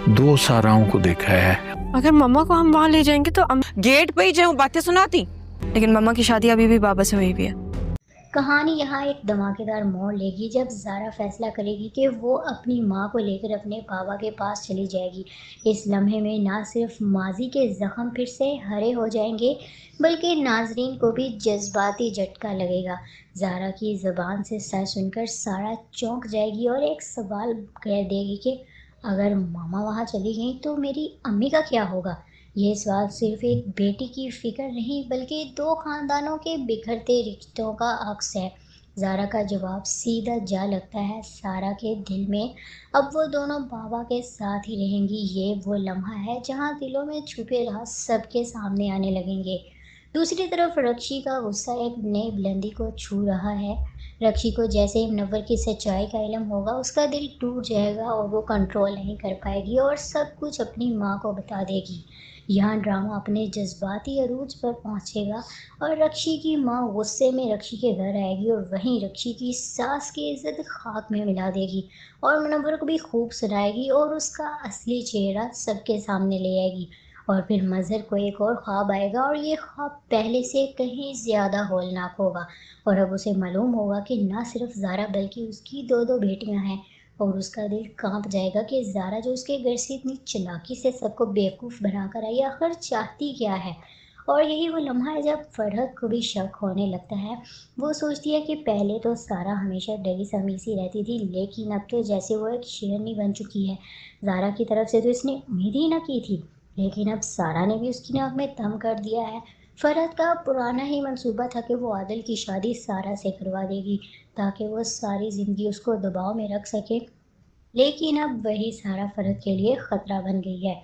दो साराओं को देखा है। अगर मम्मा को हम वहाँ ले जाएंगे तो गेट पे ही जाऊँ बातें सुनाती। लेकिन मम्मा की शादी अभी भी बाबा से हुई भी है। कहानी यहाँ एक धमाकेदार मोड़ लेगी जब ज़ारा फैसला करेगी कि वो अपनी माँ को लेकर अपने बाबा के पास चली जाएगी। इस लम्हे में ना सिर्फ माजी के ज़ख्म फिर से हरे हो जाएंगे, बल्कि नाजरीन को भी जज्बाती झटका लगेगा। ज़ारा की ज़बान से सच सुनकर सारा चौंक जाएगी और एक सवाल कह देगी कि अगर मामा वहाँ चली गई तो मेरी अम्मी का क्या होगा। ये सवाल सिर्फ एक बेटी की फ़िक्र नहीं बल्कि दो ख़ानदानों के बिखरते रिश्तों का अक्स है। ज़ारा का जवाब सीधा जा लगता है सारा के दिल में। अब वो दोनों बाबा के साथ ही रहेंगी। ये वो लम्हा है जहाँ दिलों में छुपे राज सबके सामने आने लगेंगे। दूसरी तरफ रक्षी का गुस्सा एक नई बुलंदी को छू रहा है। रक्षी को जैसे ही मुनव्वर की सच्चाई का इल्म होगा उसका दिल टूट जाएगा और वो कंट्रोल नहीं कर पाएगी और सब कुछ अपनी माँ को बता देगी। यहाँ ड्रामा अपने जज्बाती अरूज पर पहुँचेगा और रक्षी की माँ गुस्से में रक्षी के घर आएगी और वहीं रक्षी की सास की इज्जत खाक में मिला देगी और मुनव्वर को भी खूब सुनाएगी और उसका असली चेहरा सबके सामने ले आएगी। और फिर मज़हर को एक और ख्वाब आएगा और ये ख्वाब पहले से कहीं ज़्यादा हौलनाक होगा। और अब उसे मालूम होगा कि ना सिर्फ ज़ारा बल्कि उसकी दो दो बेटियां हैं। और उसका दिल कांप जाएगा कि ज़ारा जो उसके घर से इतनी चालाकी से सबको बेवकूफ़ बनाकर आई आखिर चाहती क्या है। और यही वो लम्हा है जब फरहत को भी शक होने लगता है। वो सोचती है कि पहले तो सारा हमेशा डरी समी सी रहती थी, लेकिन अब तो जैसे वो एक शेरनी बन चुकी है। ज़ारा की तरफ से तो इसने उम्मीद ही ना की थी, लेकिन अब सारा ने भी उसकी नाक में दम कर दिया है। फरहत का पुराना ही मंसूबा था कि वो आदिल की शादी सारा से करवा देगी ताकि वो सारी ज़िंदगी उसको दबाव में रख सके, लेकिन अब वही सारा फरहत के लिए ख़तरा बन गई है।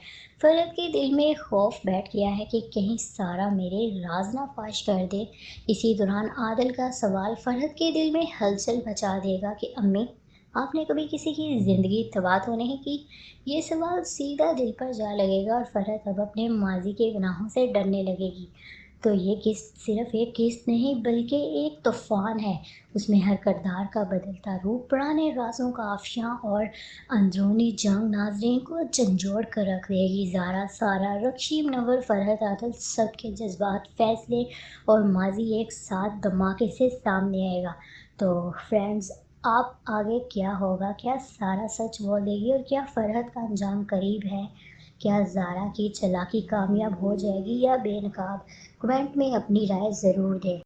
फरहत के दिल में खौफ बैठ गया है कि कहीं सारा मेरे राज ना फाश कर दे। इसी दौरान आदिल का सवाल फरहत के दिल में हलचल मचा देगा कि अम्मी, आपने कभी किसी की ज़िंदगी तबाह तो नहीं की। ये सवाल सीधा दिल पर जा लगेगा और फरहत अब अपने माजी के गुनाहों से डरने लगेगी। तो ये किस्त सिर्फ एक किस्त नहीं बल्कि एक तूफ़ान है। उसमें हर किरदार का बदलता रूप, पुराने राज़ों का अफ़शां और अंदरूनी जंग नाज़रीन को झंझोड़ कर रख देगी। ज़ारा, सारा, रक्षी, मुनव्वर, फरहत, आदिल सबके जज्बात, फ़ैसले और माज़ी एक साथ धमाके से सामने आएगा। तो फ्रेंड्स, आप आगे क्या होगा? क्या सारा सच बोल देगी और क्या फरहत का अंजाम करीब है? क्या ज़ारा की चालाकी कामयाब हो जाएगी या बेनकाब? कमेंट में अपनी राय ज़रूर दें।